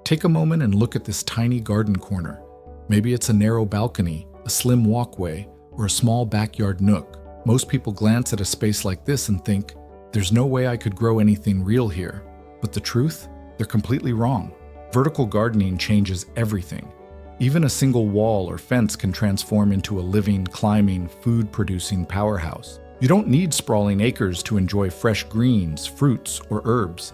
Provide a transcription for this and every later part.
Take a moment and look at this tiny garden corner. Maybe it's a narrow balcony, a slim walkway, or a small backyard nook. Most people glance at a space like this and think, there's no way I could grow anything real here. But the truth? They're completely wrong. Vertical gardening changes everything. Even a single wall or fence can transform into a living, climbing, food-producing powerhouse. You don't need sprawling acres to enjoy fresh greens, fruits, or herbs.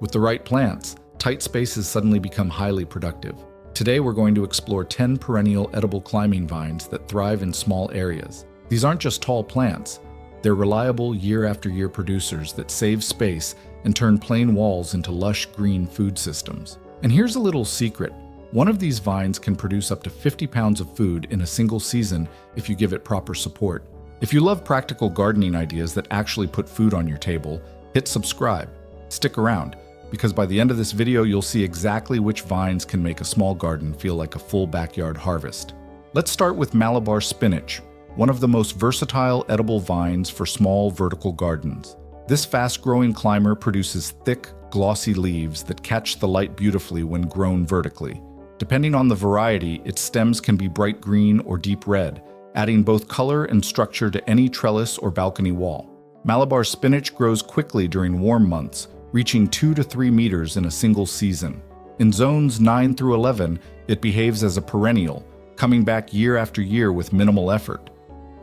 With the right plants, tight spaces suddenly become highly productive. Today we're going to explore 10 perennial edible climbing vines that thrive in small areas. These aren't just tall plants. They're reliable year-after-year producers that save space and turn plain walls into lush green food systems. And here's a little secret. One of these vines can produce up to 50 pounds of food in a single season if you give it proper support. If you love practical gardening ideas that actually put food on your table, hit subscribe. Stick around, because by the end of this video you'll see exactly which vines can make a small garden feel like a full backyard harvest. Let's start with Malabar spinach, one of the most versatile edible vines for small vertical gardens. This fast-growing climber produces thick, glossy leaves that catch the light beautifully when grown vertically. Depending on the variety, its stems can be bright green or deep red, adding both color and structure to any trellis or balcony wall. Malabar spinach grows quickly during warm months, reaching 2 to 3 meters in a single season. In zones 9 through 11, it behaves as a perennial, coming back year after year with minimal effort.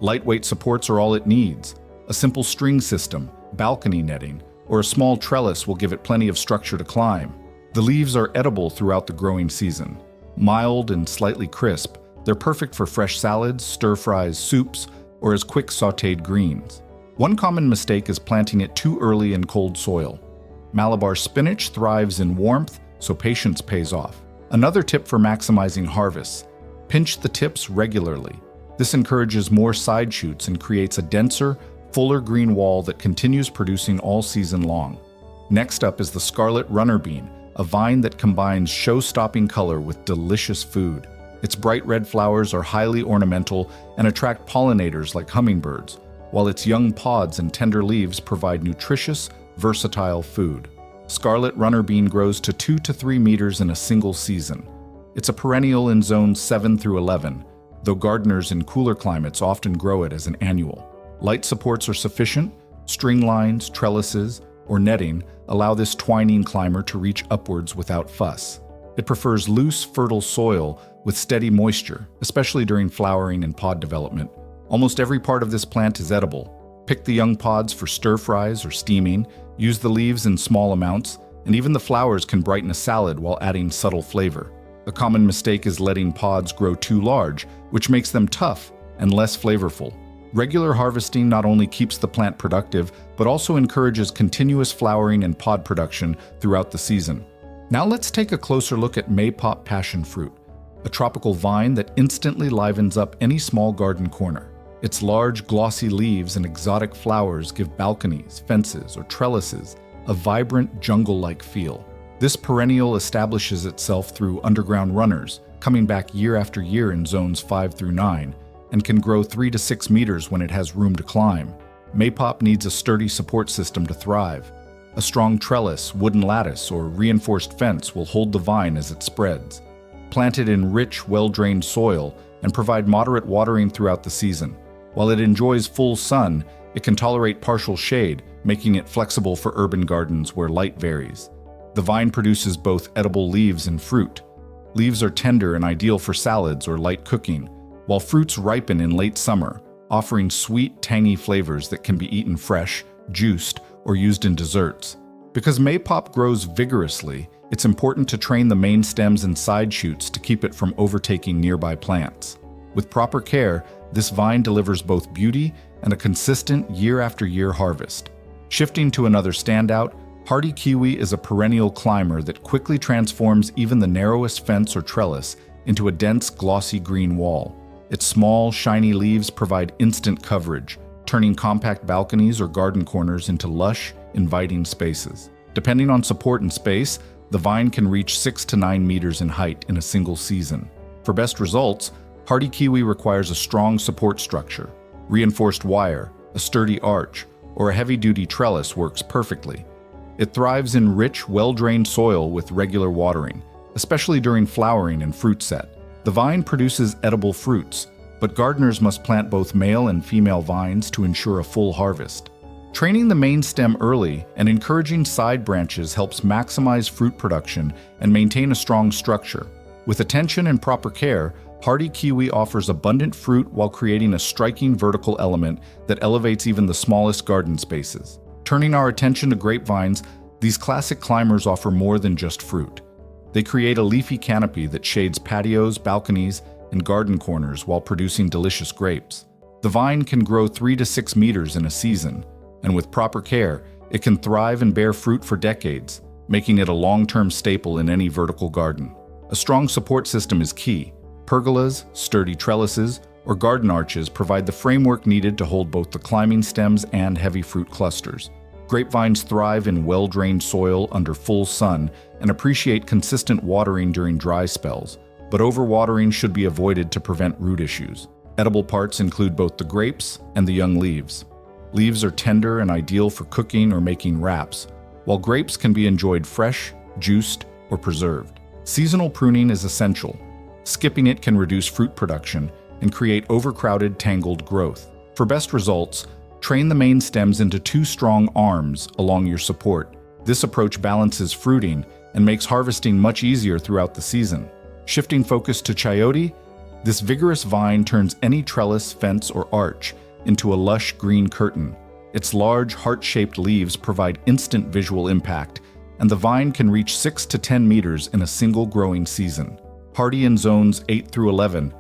Lightweight supports are all it needs. A simple string system, balcony netting, or a small trellis will give it plenty of structure to climb. The leaves are edible throughout the growing season. Mild and slightly crisp, they're perfect for fresh salads, stir-fries, soups, or as quick sautéed greens. One common mistake is planting it too early in cold soil. Malabar spinach thrives in warmth, so patience pays off. Another tip for maximizing harvests: pinch the tips regularly. This encourages more side shoots and creates a denser, fuller green wall that continues producing all season long. Next up is the Scarlet runner bean, a vine that combines show-stopping color with delicious food. Its bright red flowers are highly ornamental and attract pollinators like hummingbirds, while its young pods and tender leaves provide nutritious, versatile food. Scarlet runner bean grows to 2 to 3 meters in a single season. It's a perennial in zones 7 through 11, though gardeners in cooler climates often grow it as an annual. Light supports are sufficient. String lines, trellises, or netting allow this twining climber to reach upwards without fuss. It prefers loose, fertile soil with steady moisture, especially during flowering and pod development. Almost every part of this plant is edible. Pick the young pods for stir-fries or steaming, use the leaves in small amounts, and even the flowers can brighten a salad while adding subtle flavor. A common mistake is letting pods grow too large, which makes them tough and less flavorful. Regular harvesting not only keeps the plant productive, but also encourages continuous flowering and pod production throughout the season. Now let's take a closer look at Maypop passion fruit, a tropical vine that instantly livens up any small garden corner. Its large, glossy leaves and exotic flowers give balconies, fences, or trellises a vibrant, jungle-like feel. This perennial establishes itself through underground runners, coming back year after year in zones 5 through 9, and can grow 3 to 6 meters when it has room to climb. Maypop needs a sturdy support system to thrive. A strong trellis, wooden lattice, or reinforced fence will hold the vine as it spreads. Plant it in rich, well-drained soil and provide moderate watering throughout the season. While it enjoys full sun, it can tolerate partial shade, making it flexible for urban gardens where light varies. The vine produces both edible leaves and fruit. Leaves are tender and ideal for salads or light cooking, while fruits ripen in late summer, offering sweet, tangy flavors that can be eaten fresh, juiced, or used in desserts. Because Maypop grows vigorously, it's important to train the main stems and side shoots to keep it from overtaking nearby plants. With proper care, this vine delivers both beauty and a consistent year-after-year harvest. Shifting to another standout, hardy kiwi is a perennial climber that quickly transforms even the narrowest fence or trellis into a dense, glossy green wall. Its small, shiny leaves provide instant coverage, turning compact balconies or garden corners into lush, inviting spaces. Depending on support and space, the vine can reach 6 to 9 meters in height in a single season. For best results, hardy kiwi requires a strong support structure. Reinforced wire, a sturdy arch, or a heavy-duty trellis works perfectly. It thrives in rich, well-drained soil with regular watering, especially during flowering and fruit set. The vine produces edible fruits, but gardeners must plant both male and female vines to ensure a full harvest. Training the main stem early and encouraging side branches helps maximize fruit production and maintain a strong structure. With attention and proper care, hardy kiwi offers abundant fruit while creating a striking vertical element that elevates even the smallest garden spaces. Turning our attention to grapevines, these classic climbers offer more than just fruit. They create a leafy canopy that shades patios, balconies, and garden corners while producing delicious grapes. The vine can grow 3 to 6 meters in a season, and with proper care, it can thrive and bear fruit for decades, making it a long-term staple in any vertical garden. A strong support system is key. Pergolas, sturdy trellises, or garden arches provide the framework needed to hold both the climbing stems and heavy fruit clusters. Grapevines thrive in well-drained soil under full sun and appreciate consistent watering during dry spells, but overwatering should be avoided to prevent root issues. Edible parts include both the grapes and the young leaves. Leaves are tender and ideal for cooking or making wraps, while grapes can be enjoyed fresh, juiced, or preserved. Seasonal pruning is essential. Skipping it can reduce fruit production and create overcrowded, tangled growth. For best results, train the main stems into 2 strong arms along your support. This approach balances fruiting and makes harvesting much easier throughout the season. Shifting focus to Chayote, this vigorous vine turns any trellis, fence, or arch into a lush green curtain. Its large, heart-shaped leaves provide instant visual impact, and the vine can reach 6 to 10 meters in a single growing season. Hardy in zones 8 through 11,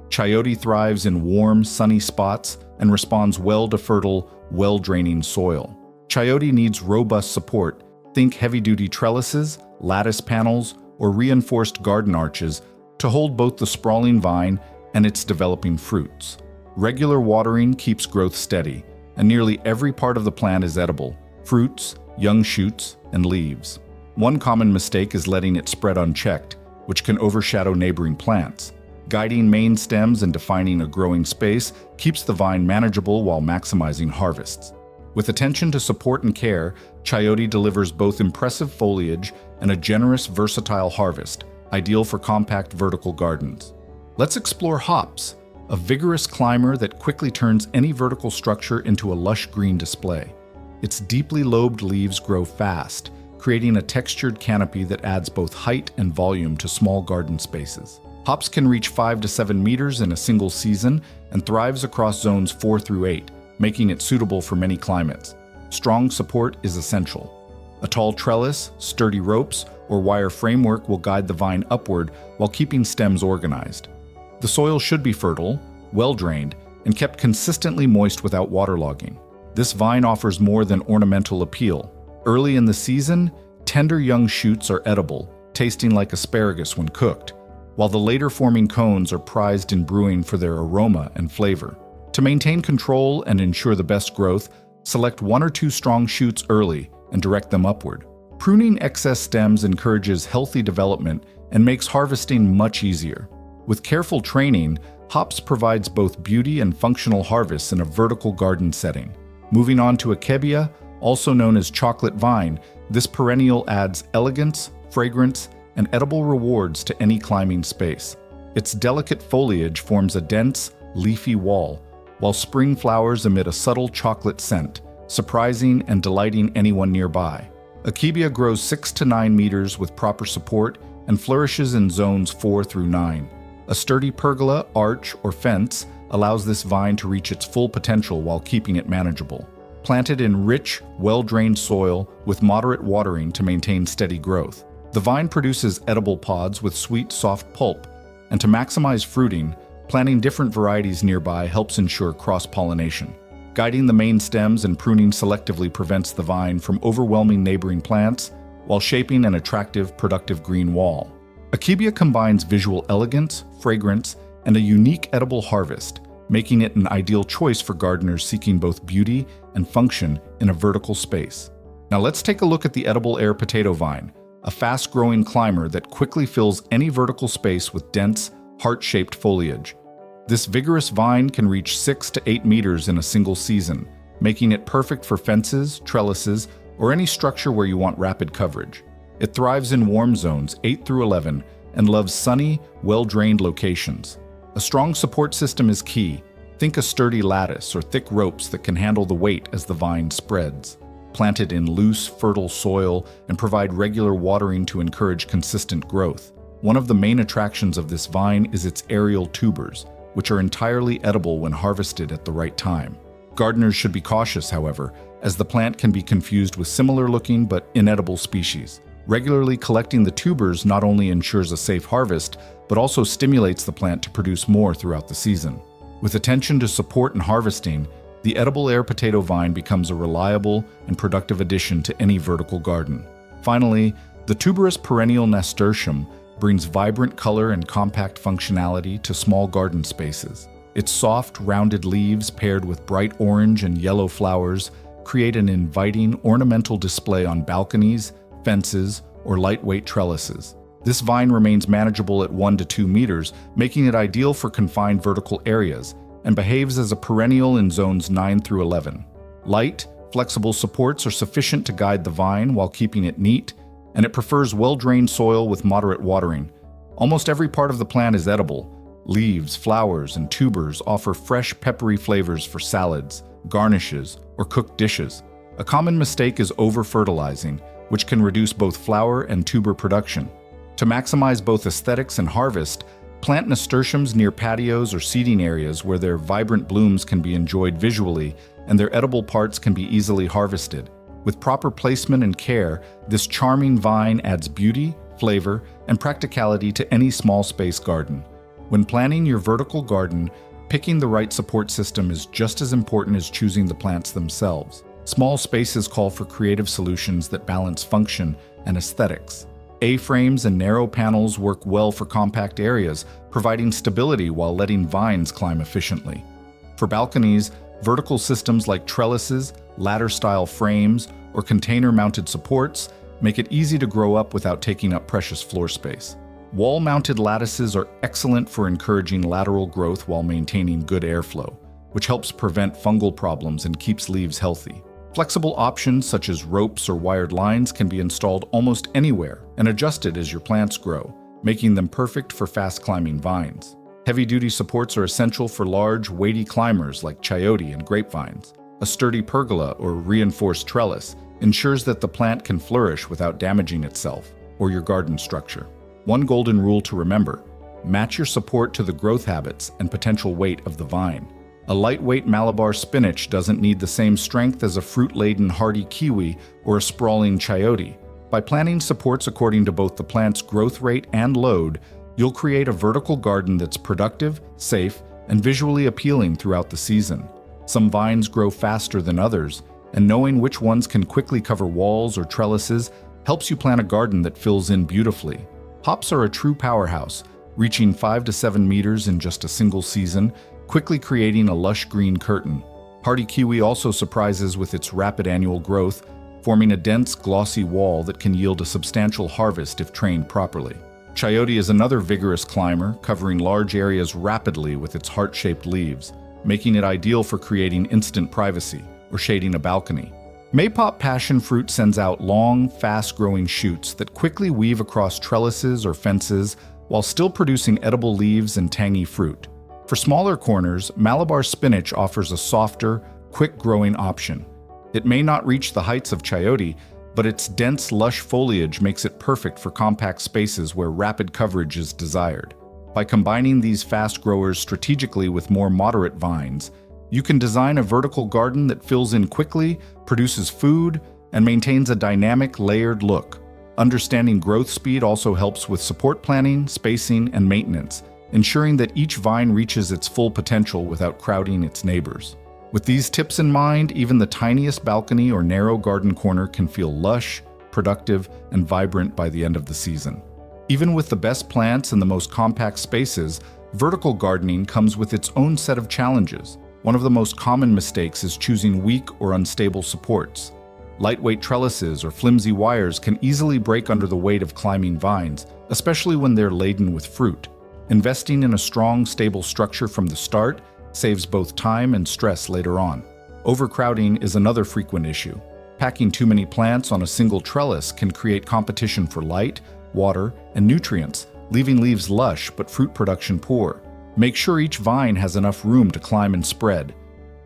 Chayote thrives in warm, sunny spots and responds well to fertile, well-draining soil. Chayote needs robust support. Think heavy-duty trellises, lattice panels, or reinforced garden arches to hold both the sprawling vine and its developing fruits. Regular watering keeps growth steady, and nearly every part of the plant is edible: fruits, young shoots, and leaves. One common mistake is letting it spread unchecked, which can overshadow neighboring plants. Guiding main stems and defining a growing space keeps the vine manageable while maximizing harvests. With attention to support and care, Chayote delivers both impressive foliage and a generous, versatile harvest, ideal for compact vertical gardens. Let's explore hops, a vigorous climber that quickly turns any vertical structure into a lush green display. Its deeply lobed leaves grow fast, creating a textured canopy that adds both height and volume to small garden spaces. Hops can reach 5 to 7 meters in a single season and thrives across zones 4 through 8, making it suitable for many climates. Strong support is essential. A tall trellis, sturdy ropes, or wire framework will guide the vine upward while keeping stems organized. The soil should be fertile, well-drained, and kept consistently moist without waterlogging. This vine offers more than ornamental appeal. Early in the season, tender young shoots are edible, tasting like asparagus when cooked, while the later forming cones are prized in brewing for their aroma and flavor. To maintain control and ensure the best growth, select 1 or 2 strong shoots early and direct them upward. Pruning excess stems encourages healthy development and makes harvesting much easier. With careful training, hops provides both beauty and functional harvests in a vertical garden setting. Moving on to Akebia, also known as chocolate vine, this perennial adds elegance, fragrance, and edible rewards to any climbing space. Its delicate foliage forms a dense, leafy wall, while spring flowers emit a subtle chocolate scent, surprising and delighting anyone nearby. Akebia grows 6 to 9 meters with proper support and flourishes in zones 4 through 9. A sturdy pergola, arch, or fence allows this vine to reach its full potential while keeping it manageable. Planted in rich, well-drained soil with moderate watering to maintain steady growth. The vine produces edible pods with sweet, soft pulp, and to maximize fruiting, planting different varieties nearby helps ensure cross-pollination. Guiding the main stems and pruning selectively prevents the vine from overwhelming neighboring plants while shaping an attractive, productive green wall. Akebia combines visual elegance, fragrance, and a unique edible harvest, making it an ideal choice for gardeners seeking both beauty and function in a vertical space. Now let's take a look at the edible air potato vine, a fast-growing climber that quickly fills any vertical space with dense, heart-shaped foliage. This vigorous vine can reach 6 to 8 meters in a single season, making it perfect for fences, trellises, or any structure where you want rapid coverage. It thrives in warm zones 8 through 11, and loves sunny, well-drained locations. A strong support system is key. Think a sturdy lattice or thick ropes that can handle the weight as the vine spreads. Plant it in loose, fertile soil and provide regular watering to encourage consistent growth. One of the main attractions of this vine is its aerial tubers, which are entirely edible when harvested at the right time. Gardeners should be cautious, however, as the plant can be confused with similar-looking but inedible species. Regularly collecting the tubers not only ensures a safe harvest, but also stimulates the plant to produce more throughout the season. With attention to support and harvesting, the edible air potato vine becomes a reliable and productive addition to any vertical garden. Finally, the tuberous perennial Nasturtium brings vibrant color and compact functionality to small garden spaces. Its soft, rounded leaves paired with bright orange and yellow flowers create an inviting ornamental display on balconies, fences, or lightweight trellises. This vine remains manageable at 1 to 2 meters, making it ideal for confined vertical areas, and behaves as a perennial in zones 9 through 11. Light, flexible supports are sufficient to guide the vine while keeping it neat, and it prefers well-drained soil with moderate watering. Almost every part of the plant is edible. Leaves, flowers, and tubers offer fresh, peppery flavors for salads, garnishes, or cooked dishes. A common mistake is over-fertilizing, which can reduce both flower and tuber production. To maximize both aesthetics and harvest, plant nasturtiums near patios or seating areas where their vibrant blooms can be enjoyed visually and their edible parts can be easily harvested. With proper placement and care, this charming vine adds beauty, flavor, and practicality to any small space garden. When planning your vertical garden, picking the right support system is just as important as choosing the plants themselves. Small spaces call for creative solutions that balance function and aesthetics. A-frames and narrow panels work well for compact areas, providing stability while letting vines climb efficiently. For balconies, vertical systems like trellises, ladder-style frames, or container-mounted supports make it easy to grow up without taking up precious floor space. Wall-mounted lattices are excellent for encouraging lateral growth while maintaining good airflow, which helps prevent fungal problems and keeps leaves healthy. Flexible options such as ropes or wired lines can be installed almost anywhere and adjusted as your plants grow, making them perfect for fast-climbing vines. Heavy-duty supports are essential for large, weighty climbers like Chayote and Grape vines. A sturdy pergola or reinforced trellis ensures that the plant can flourish without damaging itself or your garden structure. One golden rule to remember: match your support to the growth habits and potential weight of the vine. A lightweight Malabar spinach doesn't need the same strength as a fruit-laden hardy kiwi or a sprawling Chayote. By planning supports according to both the plant's growth rate and load, you'll create a vertical garden that's productive, safe, and visually appealing throughout the season. Some vines grow faster than others, and knowing which ones can quickly cover walls or trellises helps you plan a garden that fills in beautifully. Hops are a true powerhouse, reaching 5 to 7 meters in just a single season, quickly creating a lush green curtain. Hardy kiwi also surprises with its rapid annual growth, forming a dense, glossy wall that can yield a substantial harvest if trained properly. Chayote is another vigorous climber, covering large areas rapidly with its heart-shaped leaves, making it ideal for creating instant privacy or shading a balcony. Maypop passion fruit sends out long, fast-growing shoots that quickly weave across trellises or fences while still producing edible leaves and tangy fruit. For smaller corners, Malabar spinach offers a softer, quick-growing option. It may not reach the heights of Chayote, but its dense, lush foliage makes it perfect for compact spaces where rapid coverage is desired. By combining these fast growers strategically with more moderate vines, you can design a vertical garden that fills in quickly, produces food, and maintains a dynamic, layered look. Understanding growth speed also helps with support planning, spacing, and maintenance, ensuring that each vine reaches its full potential without crowding its neighbors. With these tips in mind, even the tiniest balcony or narrow garden corner can feel lush, productive, and vibrant by the end of the season. Even with the best plants and the most compact spaces, vertical gardening comes with its own set of challenges. One of the most common mistakes is choosing weak or unstable supports. Lightweight trellises or flimsy wires can easily break under the weight of climbing vines, especially when they're laden with fruit. Investing in a strong, stable structure from the start saves both time and stress later on. Overcrowding is another frequent issue. Packing too many plants on a single trellis can create competition for light, water, and nutrients, leaving leaves lush but fruit production poor. Make sure each vine has enough room to climb and spread.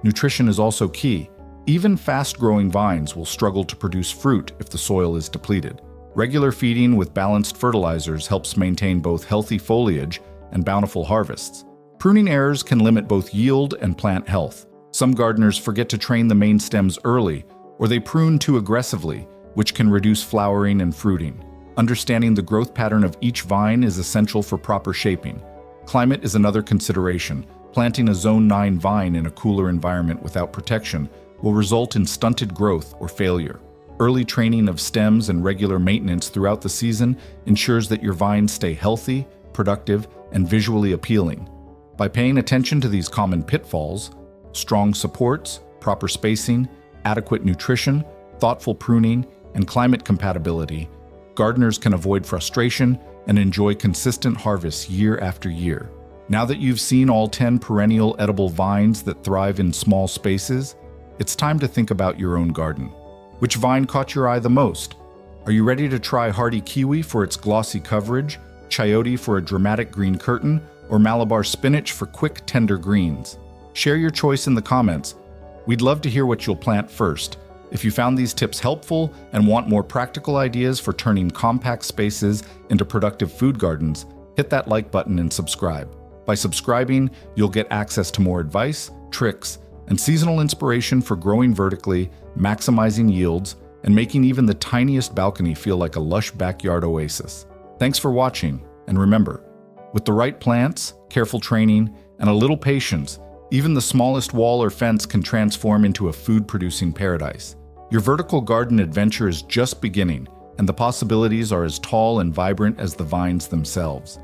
Nutrition is also key. Even fast-growing vines will struggle to produce fruit if the soil is depleted. Regular feeding with balanced fertilizers helps maintain both healthy foliage and bountiful harvests. Pruning errors can limit both yield and plant health. Some gardeners forget to train the main stems early, or they prune too aggressively, which can reduce flowering and fruiting. Understanding the growth pattern of each vine is essential for proper shaping. Climate is another consideration. Planting a Zone 9 vine in a cooler environment without protection will result in stunted growth or failure. Early training of stems and regular maintenance throughout the season ensures that your vines stay healthy, productive, and visually appealing. By paying attention to these common pitfalls, strong supports, proper spacing, adequate nutrition, thoughtful pruning, and climate compatibility, gardeners can avoid frustration and enjoy consistent harvests year after year. Now that you've seen all 10 perennial edible vines that thrive in small spaces, it's time to think about your own garden. Which vine caught your eye the most? Are you ready to try hardy kiwi for its glossy coverage, Chayote for a dramatic green curtain, or Malabar spinach for quick, tender greens? Share your choice in the comments. We'd love to hear what you'll plant first. If you found these tips helpful and want more practical ideas for turning compact spaces into productive food gardens, hit that like button and subscribe. By subscribing, you'll get access to more advice, tricks, and seasonal inspiration for growing vertically, maximizing yields, and making even the tiniest balcony feel like a lush backyard oasis. Thanks for watching, and remember, with the right plants, careful training, and a little patience, even the smallest wall or fence can transform into a food-producing paradise. Your vertical garden adventure is just beginning, and the possibilities are as tall and vibrant as the vines themselves.